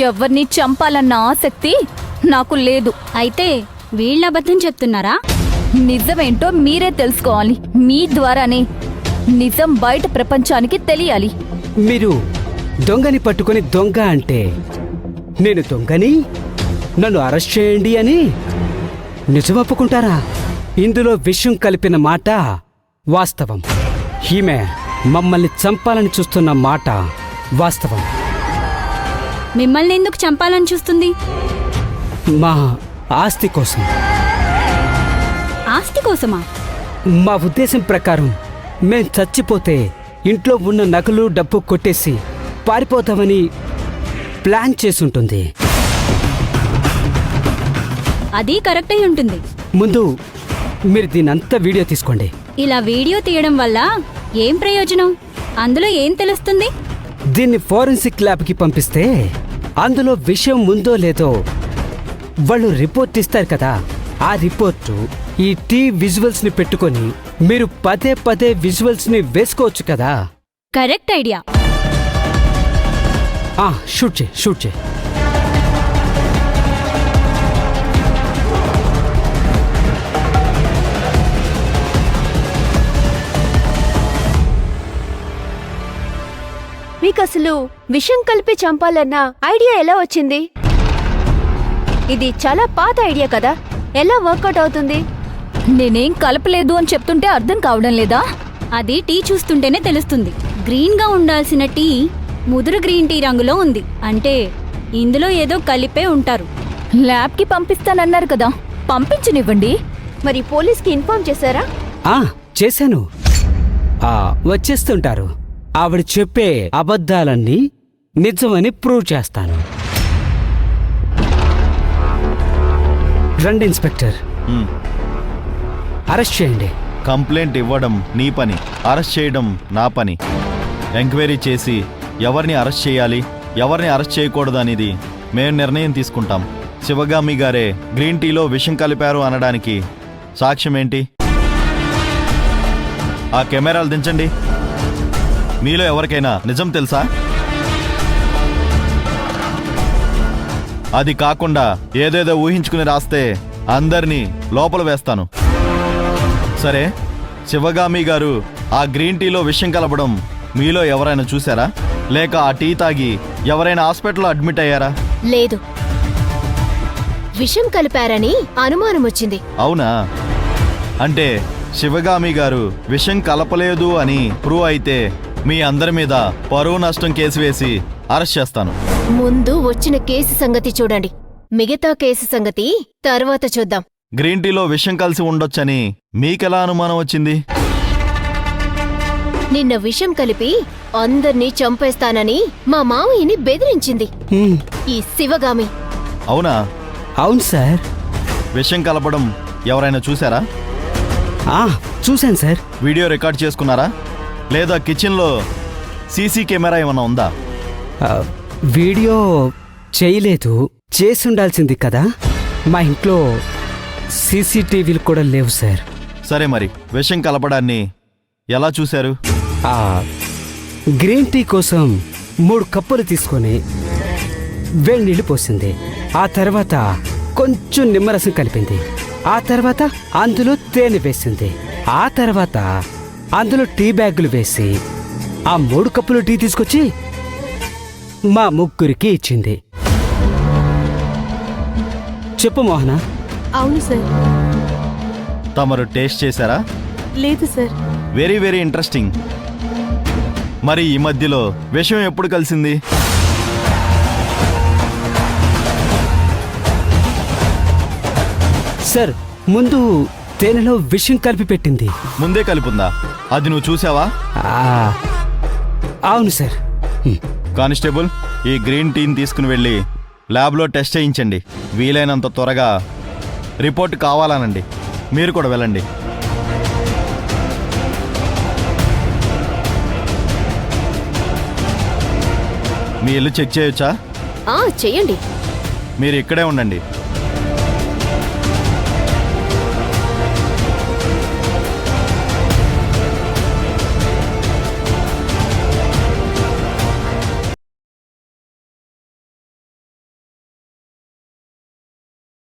ఎవరిని చంపాలన్న ఆసక్తి నాకు లేదు. అయితే వీళ్ళ అబద్ధం చెప్తున్నారా? నిజమేంటో మీరే తెలుసుకోవాలి. మీ ద్వారానే నిజం బయట ప్రపంచానికి తెలియాలి. మీరు దొంగని పట్టుకుని దొంగ అంటే నేను దొంగని, నన్ను అరెస్ట్ చేయండి అని నిజం ఒప్పుకుంటారా? ఇందులో విషం కలిపిన మాట వాస్తవం. ఈమె మమ్మల్ని చంపాలని చూస్తున్న మాట వాస్తవం. మిమ్మల్ని ఎందుకు చంపాలని చూస్తుంది? మా ఆస్తి కోసం. ఆస్తి కోసమా? మా ఉద్దేశం ప్రకారం మేం చచ్చిపోతే ఇంట్లో ఉన్న నగలు డబ్బు కొట్టేసి పారిపోతామని ప్లాన్ చేసుంటుంది. అది కరెక్ట్ అయి ఉంటుంది. ముందు మీరు దీనంతా వీడియో తీసుకోండి. ఇలా వీడియో తీయడం వల్ల ఏం ప్రయోజనం? అందులో ఏం తెలుస్తుంది? దీన్ని ఫోరెన్సిక్ ల్యాబ్కి పంపిస్తే అందులో విషయం ఉందో లేదో వాళ్ళు రిపోర్ట్ ఇస్తారు కదా. ఆ రిపోర్టు ఈ విజువల్స్ ని పెట్టుకొని మీరు పదే పదే విజువల్స్ ని వేసుకోవచ్చు కదా. Correct idea. షూట్ చేయి. మీకు అసలు విషం కలిపి చంపాలన్న ఐడియా ఎలా వచ్చింది? ఇది చాలా పాత ఐడియా కదా, ఎలా వర్కౌట్ అవుతుంది? నేనేం కలపలేదు అని చెప్తుంటే అర్థం కావడం లేదా? అది టీ చూస్తుంటేనే తెలుస్తుంది. గ్రీన్ గా ఉండాల్సిన టీ ముదురు గ్రీన్ టీ రంగులో ఉంది. అంటే ఇందులో ఏదో కలిపే ఉంటారు. ల్యాబ్కి పంపిస్తానన్నారు కదా, పంపించనివ్వండి. మరి పోలీస్కి ఇన్ఫార్మ్ చేశారా? చేశాను. వచ్చేస్తుంటారు. ఆవిడ చెప్పే అబద్ధాలన్నీ నిజమని ప్రూవ్ చేస్తాను. రండి ఇన్స్పెక్టర్, అరెస్ట్ చేయండి. కంప్లైంట్ ఇవ్వడం నీ పని, అరెస్ట్ చేయడం నా పని. ఎంక్వైరీ చేసి ఎవరిని అరెస్ట్ చేయాలి, ఎవరిని అరెస్ట్ చేయకూడదు అనేది మేము నిర్ణయం తీసుకుంటాం. శివగామి గారే గ్రీన్ టీలో విషం కలిపారు అనడానికి సాక్ష్యం ఏంటి? ఆ కెమెరాలు దించండి. మీలో ఎవరికైనా నిజం తెలుసా? అది కాకుండా ఏదేదో ఊహించుకుని రాస్తే అందరినీ లోపల వేస్తాను. సరే, శివగామి గారు ఆ గ్రీన్ టీలో విషం కలపడం మీలో ఎవరైనా చూసారా? లేక ఆ టీ తాగి ఎవరైనా హాస్పిటల్లో అడ్మిట్ అయ్యారా? లేదు, విషం కలిపారని అనుమానం వచ్చింది. అవునా? అంటే శివగామి గారు విషం కలపలేదు అని ప్రూవ్ అయితే మీ అందరి మీద పరువు నష్టం కేసు వేసి అరెస్ట్ చేస్తాను. ముందు వచ్చిన కేసు సంగతి చూడండి, మిగతా కేసు సంగతి తర్వాత చూద్దాం. గ్రీన్ టీలో విషం కలిసి ఉండొచ్చని మీకెలా అనుమానం వచ్చింది? నిన్న విషం కలిపి అందర్నీ చంపేస్తానని మా మావయ్యని బెదిరించింది ఈ శివగామి. అవునా? అవును సార్. విషం కలపడం ఎవరైనా చూసారా? చూశాను సార్. వీడియో రికార్డ్ చేసుకున్నారా? లేదా కిచెన్లో సీసీ కెమెరా ఏమన్నా ఉందా? వీడియో చేయలేదు, చేసుండాల్సింది కదా. మా ఇంట్లో సీసీటీవీలు కూడా లేవు సార్. సరే, మరి విషం కలపడాన్ని ఎలా చూశారు? గ్రీన్ టీ కోసం 3 కప్పులు తీసుకొని వేడి నీళ్లు పోసింది. ఆ తర్వాత కొంచెం నిమ్మరసం కలిపింది. ఆ తర్వాత అందులో తేనె వేసింది. ఆ తర్వాత అందులో టీ బ్యాగులు వేసి ఆ 3 కప్పులు టీ తీసుకొచ్చి మా ముగ్గురికి ఇచ్చింది. చెప్పు మోహన. అవును సార్. తమరు టేస్ట్ చేశారా? లేదు సార్. Very very interesting. మరి ఈ మధ్యలో విషం ఎప్పుడు కలిసింది? సార్, ముందు తేనెలో విషం కలిపి పెట్టింది. ముందే కలిపిందా? అది నువ్వు చూసావా? అవును సార్. కానిస్టేబుల్, ఈ గ్రీన్ టీని తీసుకుని వెళ్ళి ల్యాబ్లో టెస్ట్ చేయించండి. వీలైనంత త్వరగా రిపోర్ట్ కావాలనండి. మీరు కూడా వెళ్ళండి. మీ ఇల్లు చెక్ చేయొచ్చా? చెయ్యండి. మీరు ఇక్కడే ఉండండి.